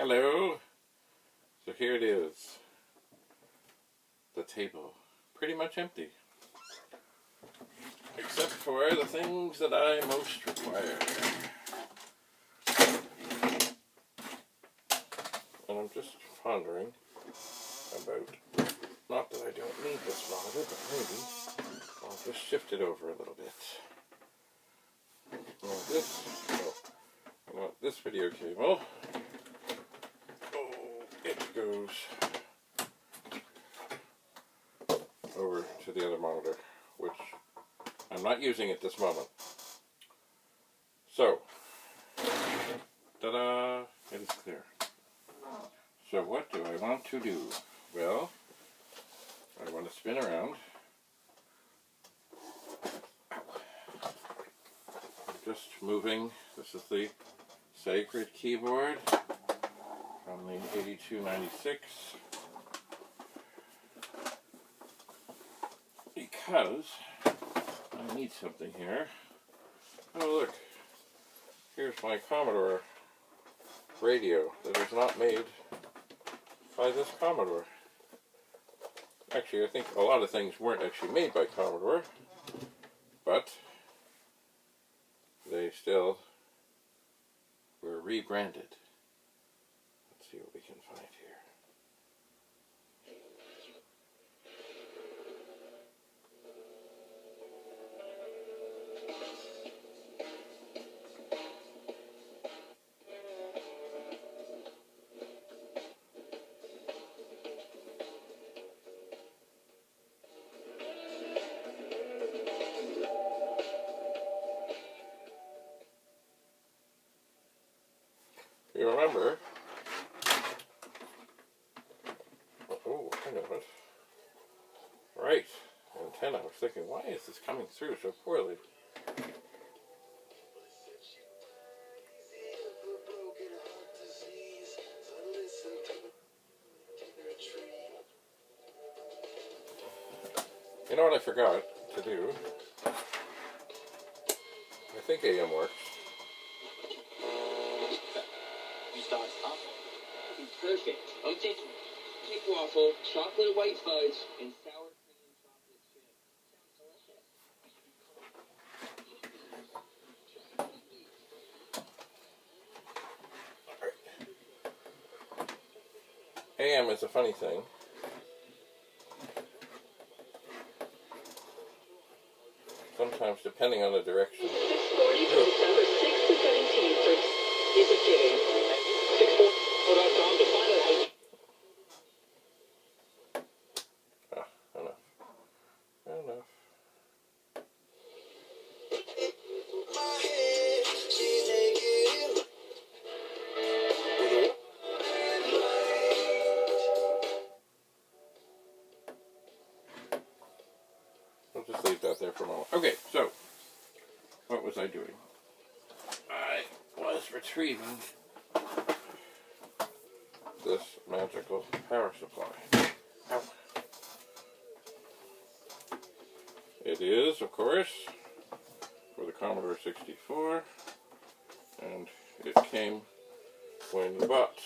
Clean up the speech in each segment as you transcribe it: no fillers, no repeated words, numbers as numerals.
Hello. So here it is. The table. Pretty much empty. Except for the things that I most require. And I'm just pondering about, not that I don't need this monitor, but maybe I'll just shift it over a little bit. I want this video cable. It goes over to the other monitor, which I'm not using at this moment. So, ta-da! It is clear. So what do I want to do? Well, I want to spin around. I'm just moving. This is the Sacred keyboard from the 8296. Because I need something here. Oh look, here's my Commodore radio that is not made by this Commodore. Actually, I think a lot of things weren't actually made by Commodore, but they still were rebranded. Let's see what we can find here. You remember? Oh, I know it. Right, antenna. I was thinking, why is this coming through so poorly? You know what I forgot to do? I think AM works. Perfect. I'm taking cake waffle, chocolate white fudge, and sour cream chocolate chip. Alright. AM is a funny thing. Sometimes, depending on the direction. 6:40 from December 6th to 17th for Days of Giving. 640.com to find out how you... Enough. I'll just leave that there for a moment. Okay, so, what was I doing? I was retrieving this magical power supply. Ow. It is, of course, for the Commodore 64, and it came when you bought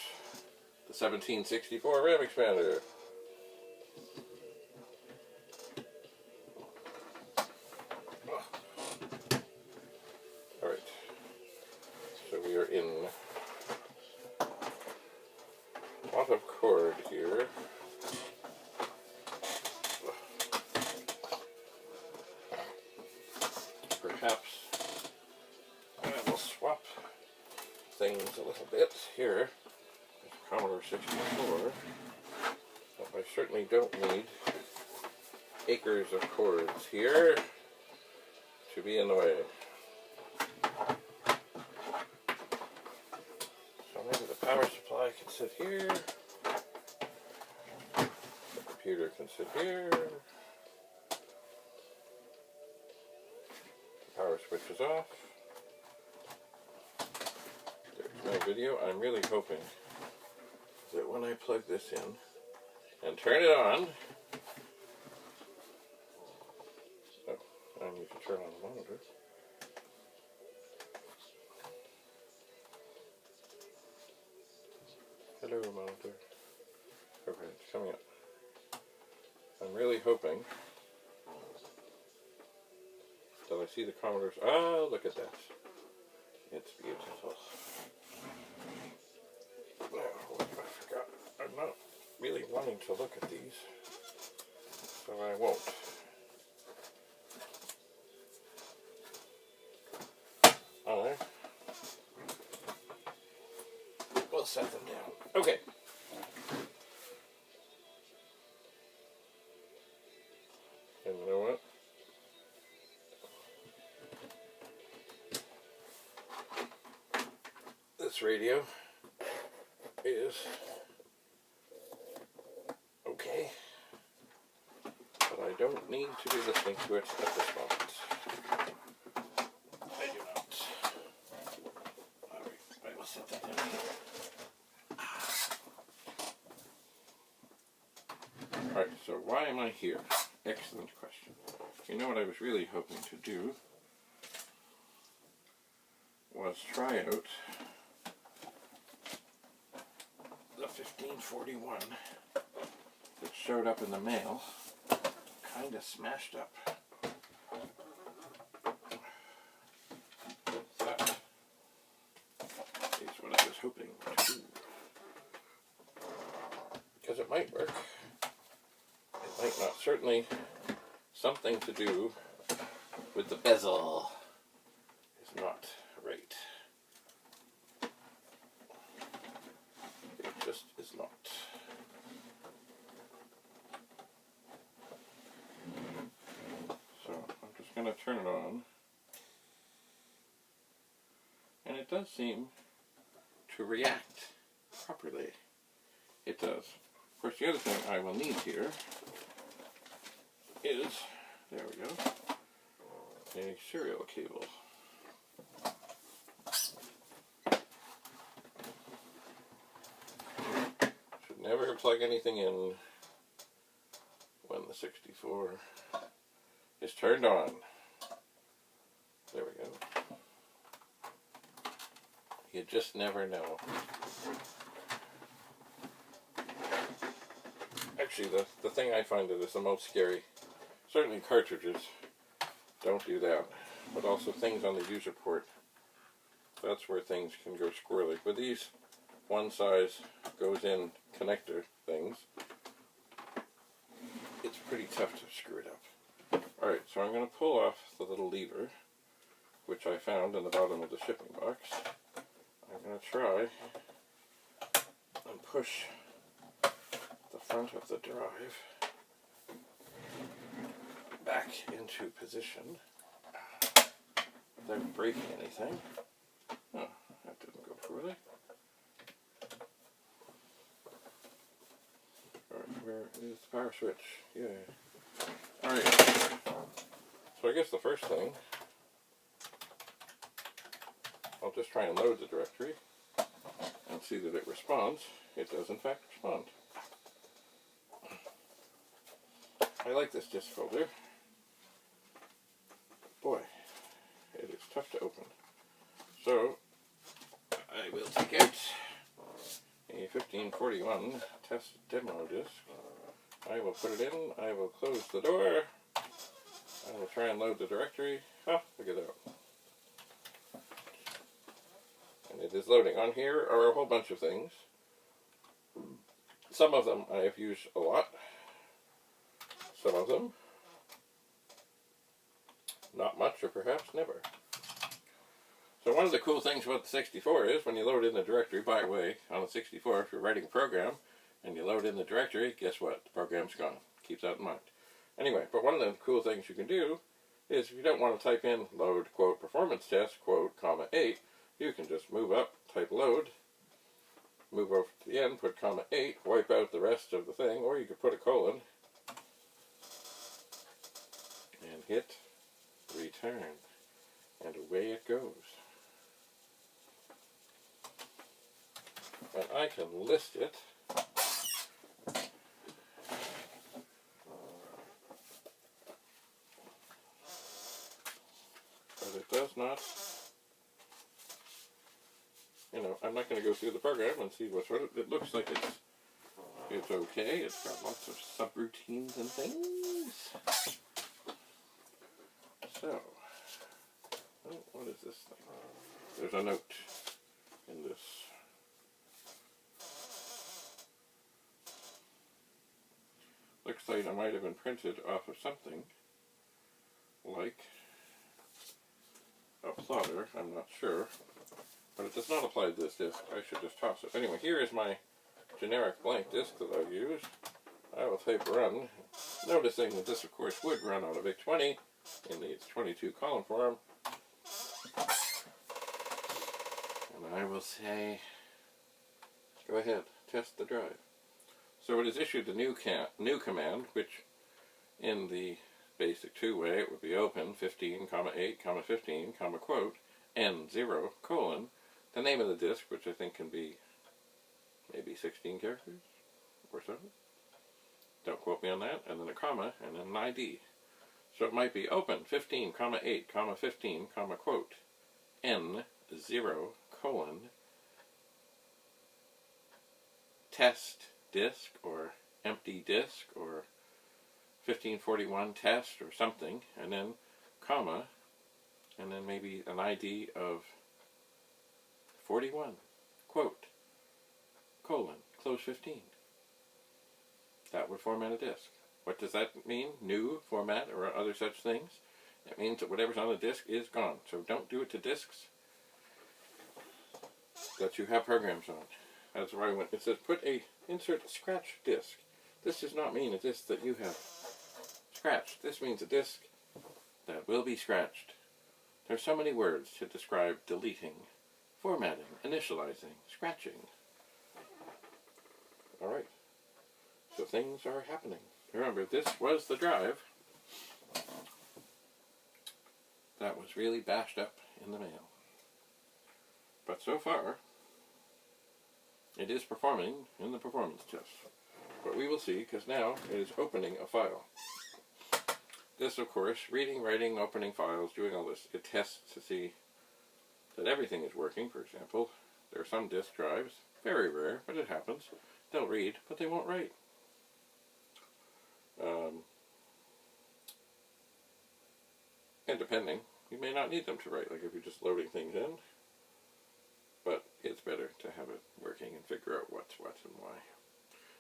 the 1764 RAM expander. Alright, so we are in a lot of cord here. Perhaps I will swap things a little bit here with Commodore 64, but I certainly don't need acres of cords here to be in the way. So maybe the power supply can sit here, the computer can sit here. Power switch is off. There's no video. I'm really hoping that when I plug this in and turn it on, oh, I need to turn on the monitor. Hello, monitor. Okay, it's coming up. I'm really hoping that I see the Commodore's. Oh, look at that. It's beautiful. Oh, I forgot. I'm not really wanting to look at these, so I won't. We'll set them down. Okay. And you know what? This radio is okay, but I don't need to be listening to it at this moment. I do not. Alright, I will set that down here. Alright, so why am I here? Excellent question. You know what I was really hoping to do was try out the 1541 that showed up in the mail, kind of smashed up. That is what I was hoping to do. Because it might work. It might not. Certainly something to do with the bezel is not right. It just is not. So I'm just going to turn it on. And it does seem to react properly. It does. Of course, the other thing I will need here is, there we go, a serial cable. Should never plug anything in when the 64 is turned on. There we go. You just never know. Actually, the thing I find that is the most scary, certainly cartridges don't do that, but also things on the user port, that's where things can go squirrely. With these one size goes in connector things, it's pretty tough to screw it up. Alright, so I'm going to pull off the little lever, which I found in the bottom of the shipping box. I'm going to try and push the front of the drive back into position without breaking anything. Oh, that didn't go poorly. Alright, where is the power switch? Yay. Alright, so I guess the first thing, I'll just try and load the directory and see that it responds. It does in fact respond. I like this disk folder. Boy, it is tough to open. So, I will take out a 1541 test demo disk. I will put it in, I will close the door, I will try and load the directory. Oh, look at that. And it is loading. On here are a whole bunch of things. Some of them I have used a lot. Some of them not much, or perhaps never. So one of the cool things about the 64 is when you load in the directory, by the way, on the 64, if you're writing a program and you load in the directory, guess what? The program's gone. Keep that in mind. Anyway, but one of the cool things you can do is if you don't want to type in load, quote, performance test, quote, comma 8, you can just move up, type load, move over to the end, put comma 8, wipe out the rest of the thing, or you could put a colon and hit return, and away it goes. And I can list it but it does not, know, I'm not going to go through the program and see what's what. It looks like it's okay. It's got lots of subroutines and things. So, oh, what is this thing? There's a note in this. Looks like it might have been printed off of something like a plotter. I'm not sure. But it does not apply to this disc. I should just toss it. Anyway, here is my generic blank disc that I've used. I will type run, noticing that this, of course, would run on a VIC-20 in its 22 column form. And I will say, go ahead, test the drive. So it has issued the new command, which in the basic two-way, it would be open 15, 8, 15, quote, N0, colon, the name of the disk, which I think can be maybe 16 characters or so. Don't quote me on that. And then a comma, and then an ID. So it might be open 15, 8, 15, quote, N0, colon, test disk, or empty disk, or 1541 test, or something, and then comma, and then maybe an ID of 41, quote, colon, close 15. That would format a disk. What does that mean? New format or other such things? It means that whatever's on the disk is gone. So don't do it to disks that you have programs on. That's where I went. It says insert scratch disk. This does not mean a disk that you have scratched. This means a disk that will be scratched. There's so many words to describe deleting, formatting, initializing, scratching. Alright. So things are happening. Remember, this was the drive that was really bashed up in the mail. But so far, it is performing in the performance test. But we will see, because now it is opening a file. This, of course, reading, writing, opening files, doing all this, it tests to see that everything is working. For example, there are some disk drives, very rare, but it happens. They'll read, but they won't write. And depending, you may not need them to write, like if you're just loading things in. But it's better to have it working and figure out what's what and why.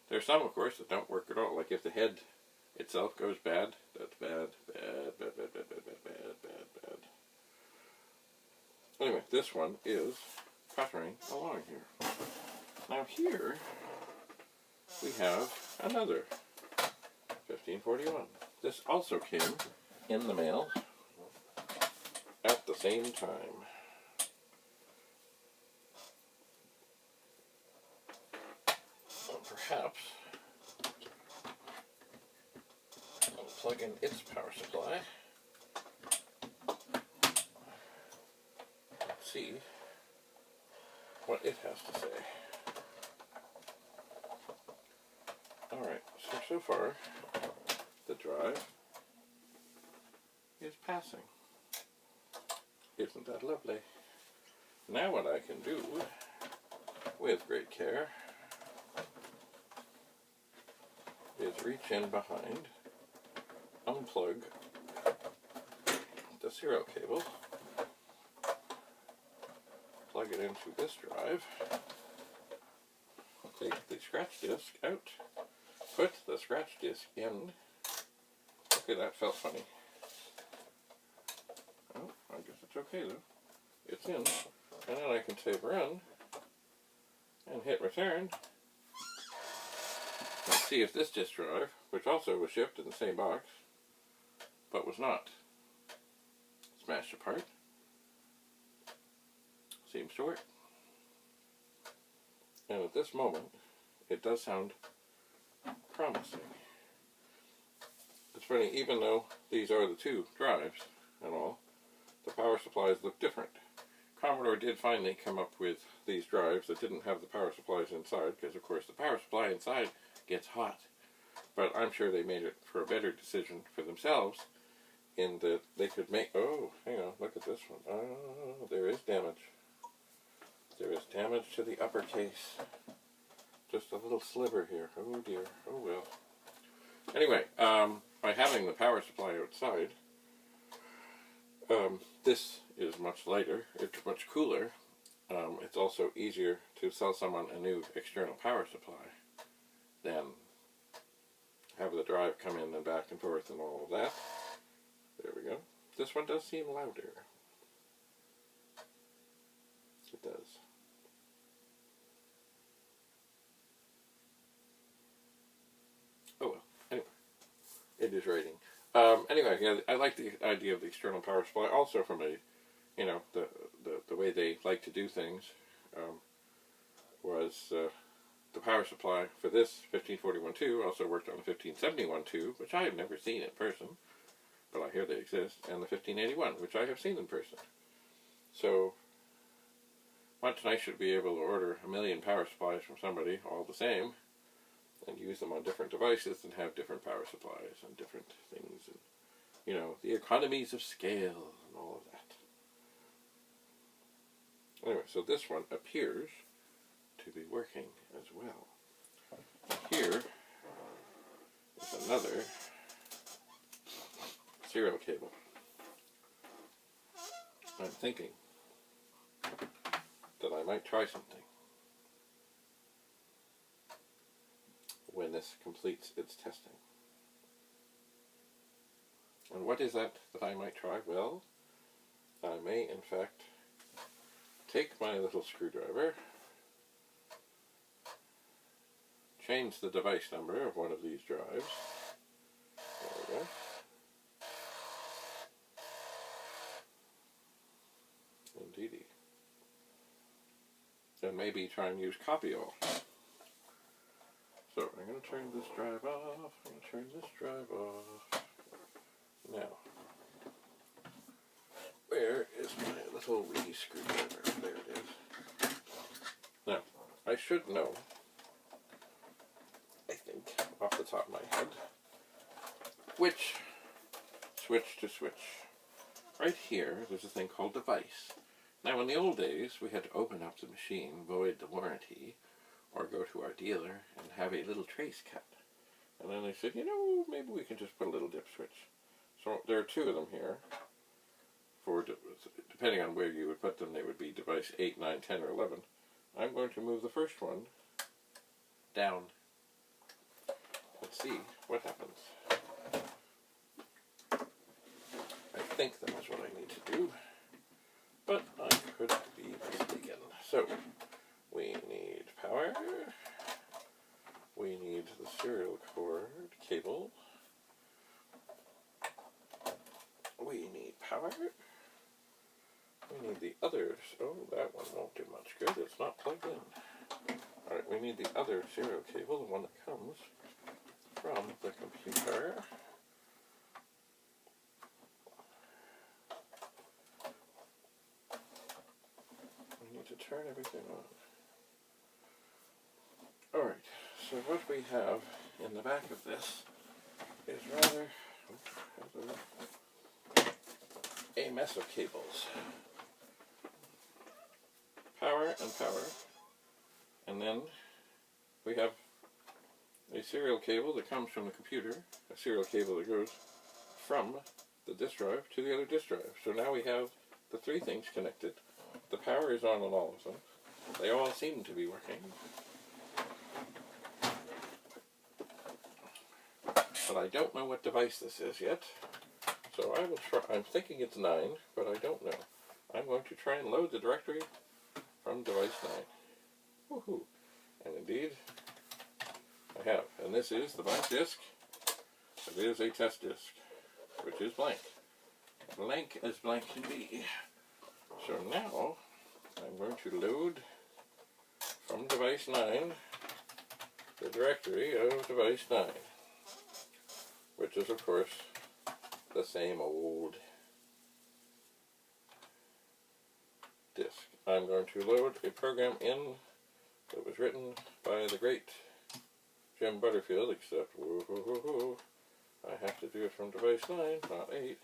There are some, of course, that don't work at all. Like if the head itself goes bad, that's bad, bad, bad, bad, bad, bad, bad, bad, bad, bad. Anyway, this one is puttering along here. Now here, we have another 1541. This also came in the mail at the same time. Perhaps I'll plug in its power supply. Let's see what it has to say. Alright, so far the drive is passing. Isn't that lovely? Now what I can do, with great care, is reach in behind, unplug the serial cable, plug it into this drive, take the scratch disc out, put the scratch disc in. Okay, that felt funny. Oh, I guess it's okay though. It's in, and then I can say run and hit return. Let's see if this disk drive, which also was shipped in the same box, but was not smashed apart, seems to work. And at this moment, it does sound promising. It's funny, even though these are the two drives and all, the power supplies look different. Commodore did finally come up with these drives that didn't have the power supplies inside, because of course the power supply inside gets hot. But I'm sure they made it for a better decision for themselves, in that they could make, oh, hang on, look at this one. Oh, there is damage. there is damage to the upper case. Just a little sliver here. Oh dear. Oh well. Anyway, by having the power supply outside, this is much lighter. It's much cooler. It's also easier to sell someone a new external power supply than have the drive come in and back and forth and all of that. There we go. This one does seem louder. It does. Oh well. Anyway, it is rating. Anyway, yeah, I like the idea of the external power supply. Also, from a, you know, the way they like to do things, was the power supply for this 1541-2 also worked on the 1571-2, which I have never seen in person, but I hear they exist, and the 1581, which I have seen in person. So, much nicer to be able to order a million power supplies from somebody, all the same, and use them on different devices and have different power supplies and different things, and, you know, the economies of scale and all of that. Anyway, so this one appears to be working as well. Here is another serial cable. I'm thinking that I might try something when this completes its testing. And what is that I might try? Well, I may in fact take my little screwdriver, change the device number of one of these drives. There we go. Indeedy. And maybe try and use copy all. So I'm going to turn this drive off. I'm going to turn this drive off. Now, where is my little wee screwdriver? There it is. Now, I should know, I think, off the top of my head, which switch to switch. Right here, there's a thing called device. Now, in the old days, we had to open up the machine, void the warranty, or go to our dealer and have a little trace cut. And then they said, you know, maybe we can just put a little dip switch. So there are two of them here. For depending on where you would put them, they would be device 8, 9, 10, or 11. I'm going to move the first one down. Let's see what happens. I think that is what I need to do, but I could be mistaken. So, we need power. We need the serial cord cable. We need power. We need the others. Oh, that one won't do much good. It's not plugged in. Alright, we need the other serial cable, the one that comes from the computer. We need to turn everything on. Alright, so what we have in the back of this is rather a mess of cables. Power and power. And then we have a serial cable that comes from the computer, a serial cable that goes from the disk drive to the other disk drive. So now we have the three things connected. The power is on all of them. They all seem to be working. But I don't know what device this is yet. So I will try. I'm thinking it's 9, but I don't know. I'm going to try and load the directory from device 9. Woohoo! And indeed, I have. And this is the blank disk. It is a test disk, which is blank. Blank as blank can be. So now, I'm going to load from device 9 the directory of device 9, which is, of course, the same old disk. I'm going to load a program in that was written by the great Jim Butterfield, except, whoa, I have to do it from device 9, not 8.